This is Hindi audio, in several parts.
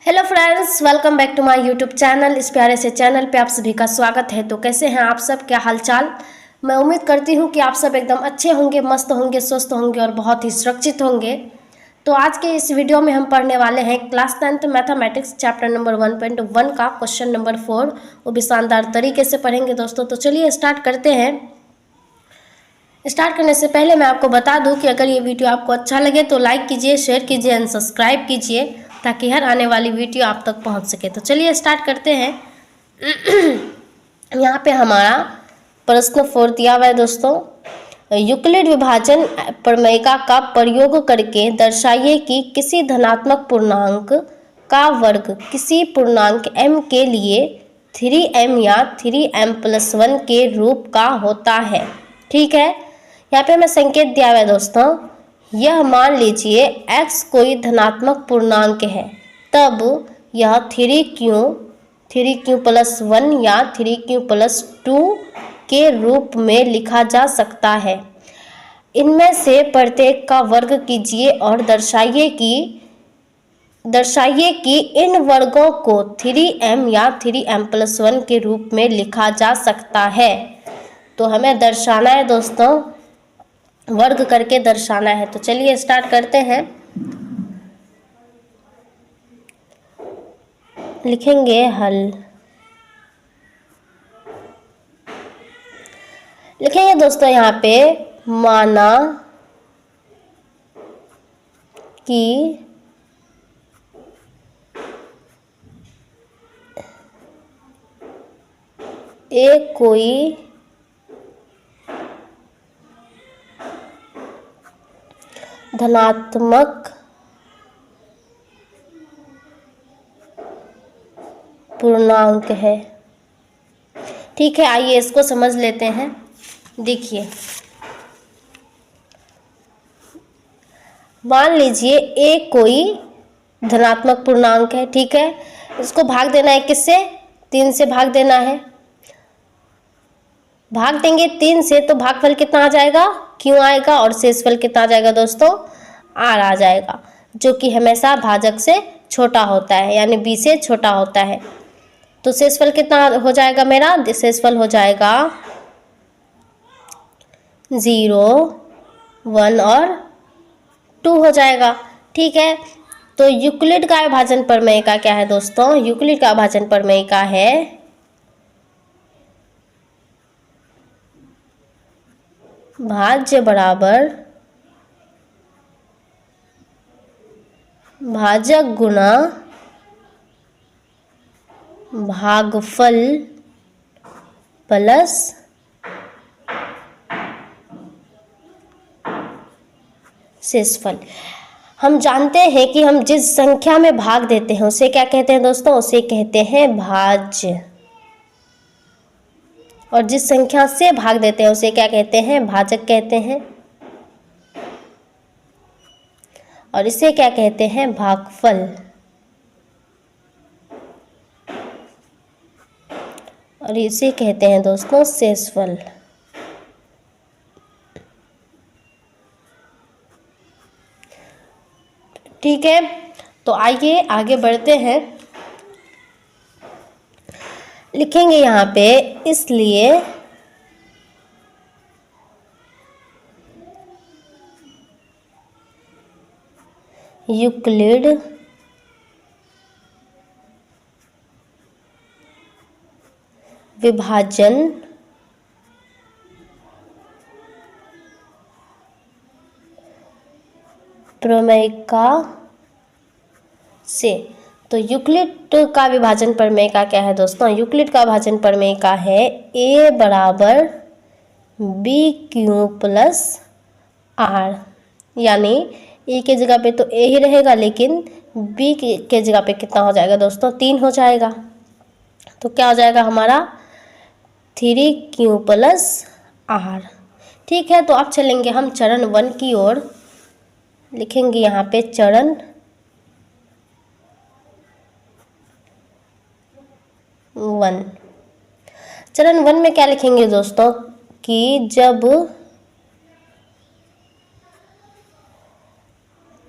Hello friends, welcome back to my YouTube channel. इस प्यारे से चैनल पे आप सभी का स्वागत है। तो कैसे हैं आप सब, क्या हालचाल। मैं उम्मीद करती हूँ कि आप सब एकदम अच्छे होंगे, मस्त होंगे, स्वस्थ होंगे और बहुत ही सुरक्षित होंगे। तो आज के इस वीडियो में हम पढ़ने वाले हैं class 10th mathematics chapter number 1.1 का क्वेश्चन नंबर 4। वो भी शानदार तरीके से पढ़ेंगे दोस्तों। तो चलिए स्टार्ट करते हैं। स्टार्ट करने से पहले मैं आपको बता दूं कि अगर ये वीडियो आपको अच्छा लगे तो लाइक कीजिए, शेयर कीजिए एंड सब्सक्राइब कीजिए ताकि हर आने वाली वीडियो आप तक पहुंच सके। तो चलिए स्टार्ट करते हैं। यहाँ पे हमारा प्रश्न 4 दिया हुआ है दोस्तों। यूक्लिड विभाजन प्रमेयिका का प्रयोग करके दर्शाइए कि किसी धनात्मक पूर्णांक का वर्ग किसी पूर्णांक m के लिए 3m या 3m+1 के रूप का होता है। ठीक है, यहाँ पे हमें संकेत दिया हुआ है दोस्तों। यह मान लीजिए x कोई धनात्मक पूर्णांक है, तब यह 3q+1 या 3q+2 के रूप में लिखा जा सकता है। इनमें से प्रत्येक का वर्ग कीजिए और दर्शाइए कि इन वर्गों को 3m या 3m+1 के रूप में लिखा जा सकता है। तो हमें दर्शाना है दोस्तों, वर्ग करके दर्शाना है। तो चलिए स्टार्ट करते हैं। लिखेंगे हल। लिखेंगे दोस्तों यहाँ पे माना कि एक कोई धनात्मक पूर्णांक है। ठीक है, आइए इसको समझ लेते हैं। देखिए, मान लीजिए एक कोई धनात्मक पूर्णांक है। ठीक है, इसको भाग देना है किससे? 3 से भाग देना है। भाग देंगे 3 से तो भागफल कितना आ जाएगा? क्यों आएगा। और शेषफल कितना आ जाएगा दोस्तों? आर आ जाएगा, जो कि हमेशा भाजक से छोटा होता है, यानी बी से छोटा होता है। तो शेषफल कितना हो जाएगा मेरा? शेषफल हो जाएगा 0, 1 और 2 हो जाएगा। ठीक है, तो यूक्लिड का विभाजन प्रमेयिका क्या है दोस्तों? यूक्लिड का विभाजन प्रमेयिका है भाज्य बराबर भाजक गुना भागफल प्लस शेषफल। हम जानते हैं कि हम जिस संख्या में भाग देते हैं उसे क्या कहते हैं दोस्तों? उसे कहते हैं भाज्य। और जिस संख्या से भाग देते हैं उसे क्या कहते हैं? भाजक कहते हैं। और इसे क्या कहते हैं? भागफल। और इसे कहते हैं दोस्तों शेषफल। ठीक है, तो आइए आगे बढ़ते हैं। लिखेंगे यहाँ पे इसलिए यूक्लिड विभाजन प्रमेयिका से। तो यूक्लिड का विभाजन प्रमेयिका क्या है दोस्तों? यूक्लिड का विभाजन प्रमेयिका है a बराबर BQ+R, यानी ए के जगह पे तो ए ही रहेगा, लेकिन बी के जगह पे कितना हो जाएगा दोस्तों? 3 हो जाएगा। तो क्या हो जाएगा हमारा? 3Q+R। ठीक है, तो अब चलेंगे हम चरण 1 की ओर। लिखेंगे यहाँ पे चरण 1। चरण 1 में क्या लिखेंगे दोस्तों कि जब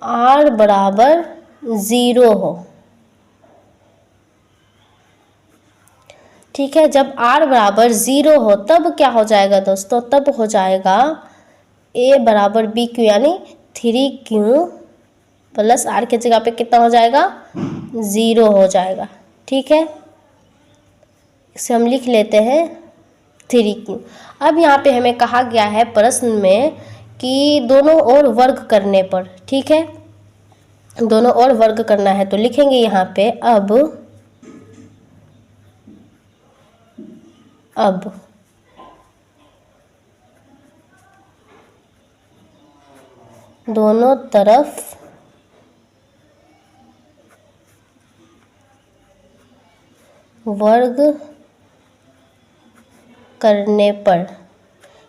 r बराबर 0 हो, ठीक है, जब r बराबर 0 हो तब क्या हो जाएगा दोस्तों, तब हो जाएगा a बराबर b क्यू, यानी 3q प्लस r की जगह पे कितना हो जाएगा, 0 हो जाएगा। ठीक है, इसे हम लिख लेते हैं 3q। अब यहाँ पे हमें कहा गया है प्रश्न में कि दोनों ओर वर्ग करने पर, ठीक है, दोनों ओर वर्ग करना है तो लिखेंगे यहाँ पे अब दोनों तरफ वर्ग करने पर,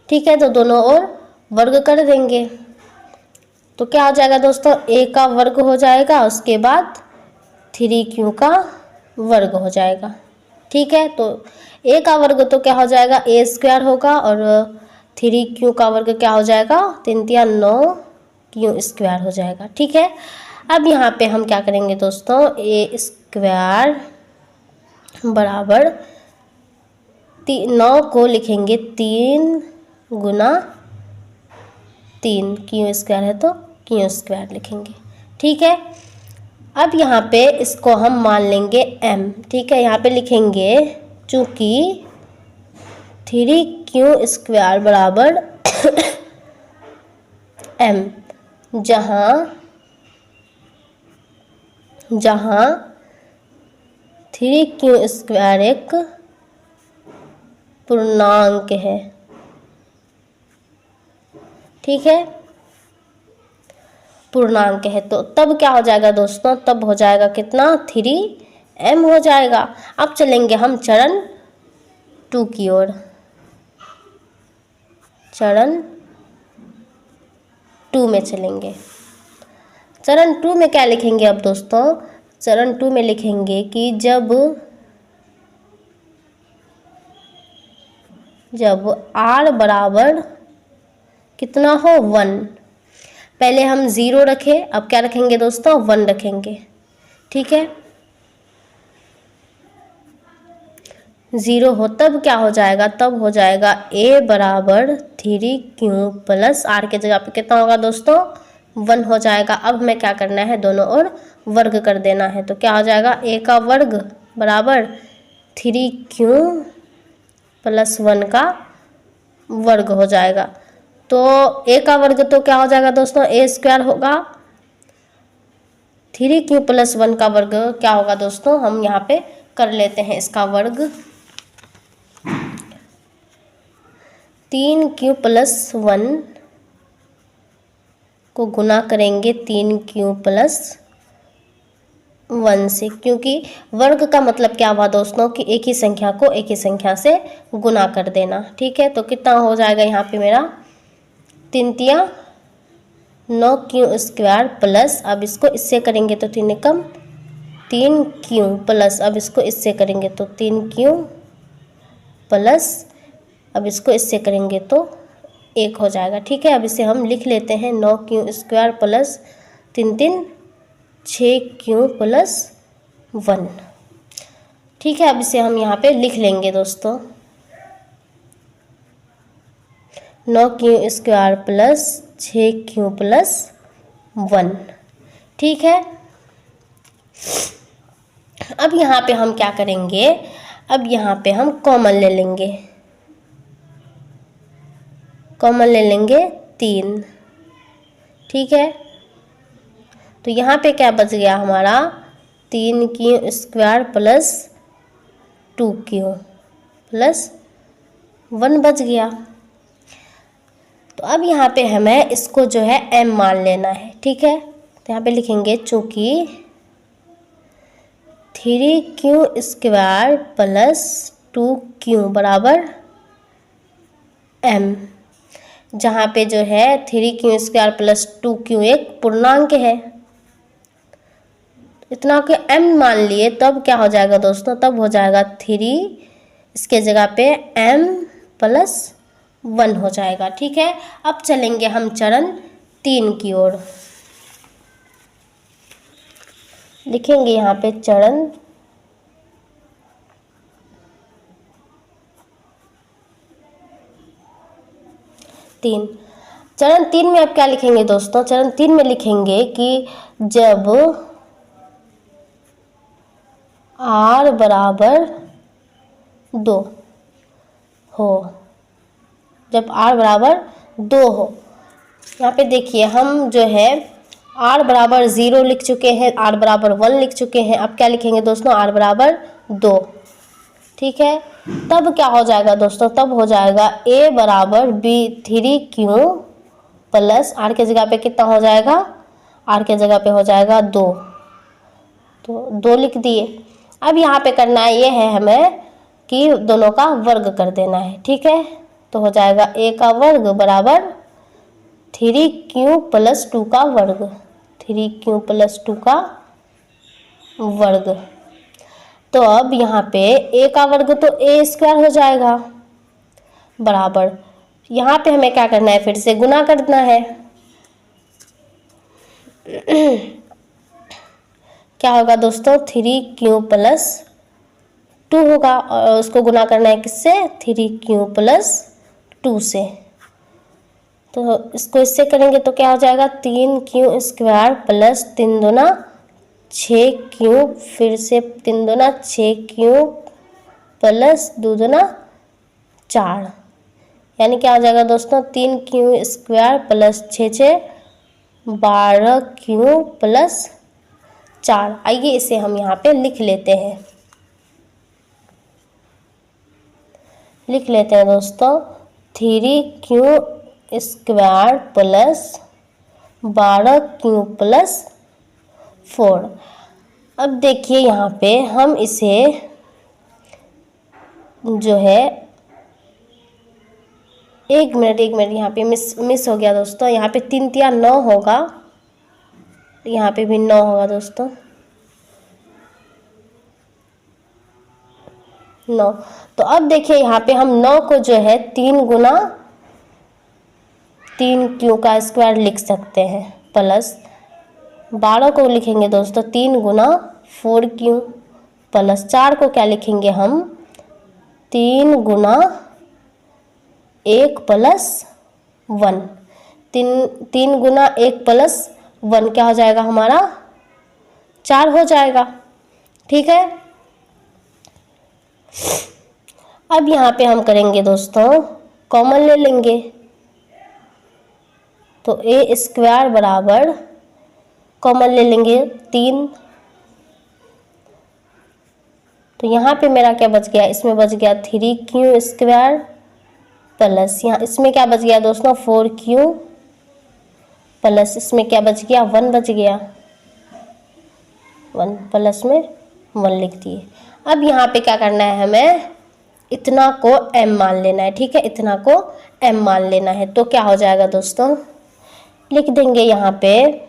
ठीक है, तो दोनों ओर वर्ग कर देंगे तो क्या हो जाएगा दोस्तों, a का वर्ग हो जाएगा, उसके बाद 3q का वर्ग हो जाएगा। ठीक है, तो a का वर्ग तो क्या हो जाएगा, a स्क्वायर होगा, और 3q का वर्ग क्या हो जाएगा, 3 तिया 9 q स्क्वायर हो जाएगा। ठीक है, अब यहाँ पे हम क्या करेंगे दोस्तों, a स्क्वायर बराबर 9 को लिखेंगे 3 गुना 3, क्यू स्क्वायर है तो क्यू स्क्वायर लिखेंगे। ठीक है, अब यहाँ पे इसको हम मान लेंगे m। ठीक है, यहाँ पे लिखेंगे चूँकि 3q स्क्वायर बराबर m, जहाँ 3q स्क्वायर एक पूर्णांक है। ठीक है, पूर्णांक है तो तब क्या हो जाएगा दोस्तों, तब हो जाएगा कितना, 3m हो जाएगा। अब चलेंगे हम चरण 2 की ओर। चरण 2 में चलेंगे। चरण 2 में क्या लिखेंगे अब दोस्तों, चरण 2 में लिखेंगे कि जब r बराबर कितना हो, 1, पहले हम 0 रखे, अब क्या रखेंगे दोस्तों, 1 रखेंगे। ठीक है, 0 हो तब क्या हो जाएगा, तब हो जाएगा a बराबर 3q प्लस r के जगह पे कितना होगा दोस्तों, 1 हो जाएगा। अब हमें क्या करना है, दोनों ओर वर्ग कर देना है तो क्या हो जाएगा, a का वर्ग बराबर 3q प्लस 1 का वर्ग हो जाएगा। तो a का वर्ग तो क्या हो जाएगा दोस्तों, a स्क्वायर होगा, 3q प्लस 1 का वर्ग क्या होगा दोस्तों, हम यहाँ पे कर लेते हैं इसका वर्ग, 3q प्लस 1 को गुना करेंगे 3q प्लस 1 से, क्योंकि वर्ग का मतलब क्या हुआ दोस्तों कि एक ही संख्या को एक ही संख्या से गुना कर देना। ठीक है, तो कितना हो जाएगा यहाँ पे मेरा, 3 तिया 9q स्क्वायर प्लस, अब इसको इससे करेंगे तो 3 एकम 3q प्लस, अब इसको इससे करेंगे तो 3q प्लस, अब इसको इससे करेंगे तो 1 हो जाएगा। ठीक है, अब इसे हम लिख लेते हैं 9q square plus 3 3 6q plus 1। ठीक है, अब इसे हम यहाँ पे लिख लेंगे दोस्तों, 9q square plus 6q plus 1। ठीक है, अब यहाँ पे हम क्या करेंगे, अब यहाँ पे हम कॉमन ले लेंगे, कॉमन ले लेंगे 3। ठीक है, तो यहाँ पे क्या बच गया हमारा, 3q square plus 2q plus 1 बच गया। तो अब यहाँ पे हमें इसको जो है m मान लेना है। ठीक है, तो यहाँ पे लिखेंगे चूँकि 3q स्क्वायर प्लस 2q बराबर m, जहाँ पे जो है 3q स्क्वायर प्लस 2q एक पूर्णांक है, इतना के m मान लिए तब क्या हो जाएगा दोस्तों, तब हो जाएगा 3, इसके जगह पे m प्लस 1 हो जाएगा। ठीक है, अब चलेंगे हम चरण 3 की ओर। लिखेंगे यहाँ पे चरण 3। चरण 3 में आप क्या लिखेंगे दोस्तों? चरण 3 में लिखेंगे कि जब r बराबर 2 हो, जब r बराबर 2 हो। यहाँ पे देखिए हम जो है r बराबर 0 लिख चुके हैं, r बराबर 1 लिख चुके हैं। अब क्या लिखेंगे दोस्तों? r बराबर 2। ठीक है, तब क्या हो जाएगा दोस्तों? तब हो जाएगा a बराबर b3q प्लस r के जगह पे कितना हो जाएगा? r के जगह पे हो जाएगा 2, तो 2 लिख दिए। अब यहाँ पे करना ये है हमें कि दोनों का वर्ग कर देना है। ठीक है, तो हो जाएगा a का वर्ग बराबर 3q प्लस 2 का वर्ग, 3q प्लस 2 का वर्ग। तो अब यहाँ पे a का वर्ग तो a स्क्वायर हो जाएगा बराबर, यहाँ पे हमें क्या करना है? फिर से गुना करना है। क्या होगा दोस्तों? 3q प्लस 2 होगा और उसको गुना करना है किससे? 3q प्लस 2 से। तो इसको इससे करेंगे तो क्या हो जाएगा? 3q स्क्वायर प्लस 3 दूना 6q, फिर से 3 दूना 6q प्लस 2 दूना 4, यानी क्या हो जाएगा दोस्तों? 3q square plus 6 12q plus 4। आइए इसे हम यहाँ पे लिख लेते हैं, लिख लेते हैं दोस्तों। 3q square plus 12q plus 4। अब देखिए यहाँ पे हम इसे जो है एक मिनट यहाँ पे मिस हो गया दोस्तों। यहाँ पे 3 तिया 9 होगा, यहाँ पे भी 9 होगा दोस्तों, 9। तो अब देखिए यहाँ पे हम 9 को जो है 3 गुना 3q का स्क्वायर लिख सकते हैं, प्लस 12 को लिखेंगे दोस्तों 3 गुना 4q, प्लस 4 को क्या लिखेंगे हम? 3 गुना 1 प्लस 1, 3 गुना 1 प्लस 1 क्या हो जाएगा हमारा? 4 हो जाएगा। ठीक है, अब यहाँ पे हम करेंगे दोस्तों कॉमन ले लेंगे, तो a स्क्वायर बराबर कॉमन ले लेंगे 3, तो यहाँ पे मेरा क्या बच गया? इसमें बच गया 3q स्क्वायर प्लस यहाँ इसमें क्या बच गया दोस्तों? 4q प्लस इसमें क्या बच गया? 1 बच गया, 1 प्लस में 1 लिख दिए। अब यहाँ पे क्या करना है हमें? इतना को m मान लेना है। ठीक है, इतना को m मान लेना है। तो क्या हो जाएगा दोस्तों? लिख देंगे यहाँ पे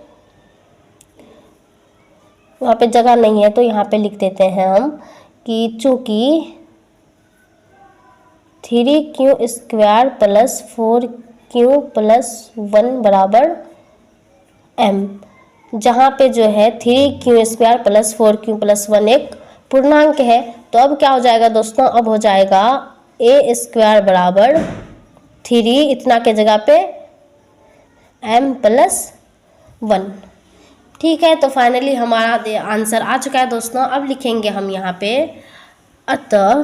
जगह नहीं है तो यहाँ पे लिख देते हैं हम कि चूँकि 3q square plus 4q plus 1 बराबर m, जहाँ पे जो है 3q square plus 4q plus 1 एक पूर्णांक है। तो अब क्या हो जाएगा दोस्तों? अब हो जाएगा a स्क्वायर बराबर 3 इतना के जगह पे m प्लस 1। ठीक है, तो फाइनली हमारा आंसर आ चुका है दोस्तों। अब लिखेंगे हम यहाँ पे अतः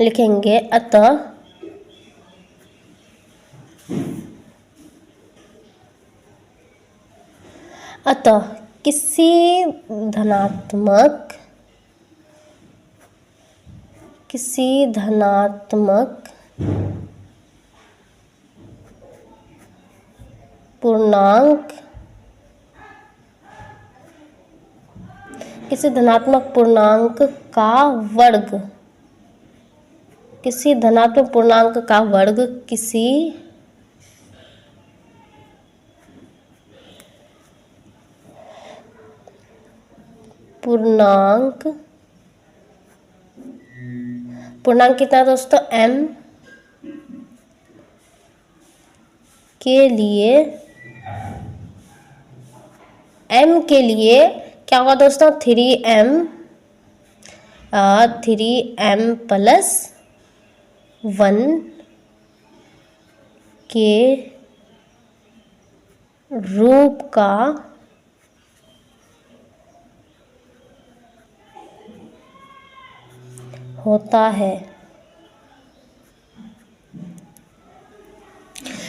लिखेंगे अतः किसी धनात्मक पूर्णांक का वर्ग, किसी धनात्मक पूर्णांक का वर्ग किसी पूर्णांक कितना दोस्तों? m के लिए क्या होगा दोस्तों? 3m प्लस वन के रूप का होता है।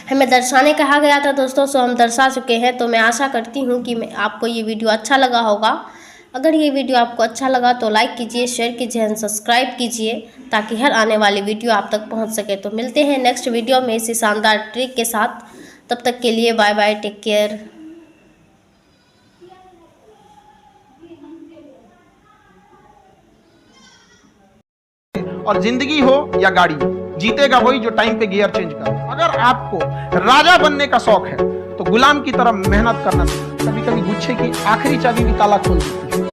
हमें दर्शाने कहा गया था दोस्तों, सो हम दर्शा चुके हैं। तो मैं आशा करती हूँ कि आपको ये वीडियो अच्छा लगा होगा। अगर ये वीडियो आपको अच्छा लगा तो लाइक कीजिए, शेयर कीजिए एंड सब्सक्राइब कीजिए, ताकि हर आने वाली वीडियो आप तक पहुँच सके। तो मिलते हैं नेक्स्ट वीडियो में इसी शानदार ट्रिक के साथ। तब तक के लिए बाय बाय, टेक केयर। और जिंदगी हो या गाड़ी, जीतेगा वही जो टाइम पे गियर चेंज कर। अगर आपको राजा बनने का शौक है तो गुलाम की तरह मेहनत करना चाहिए। कभी कभी गुच्छे की आखिरी चाबी भी ताला खोल देती है।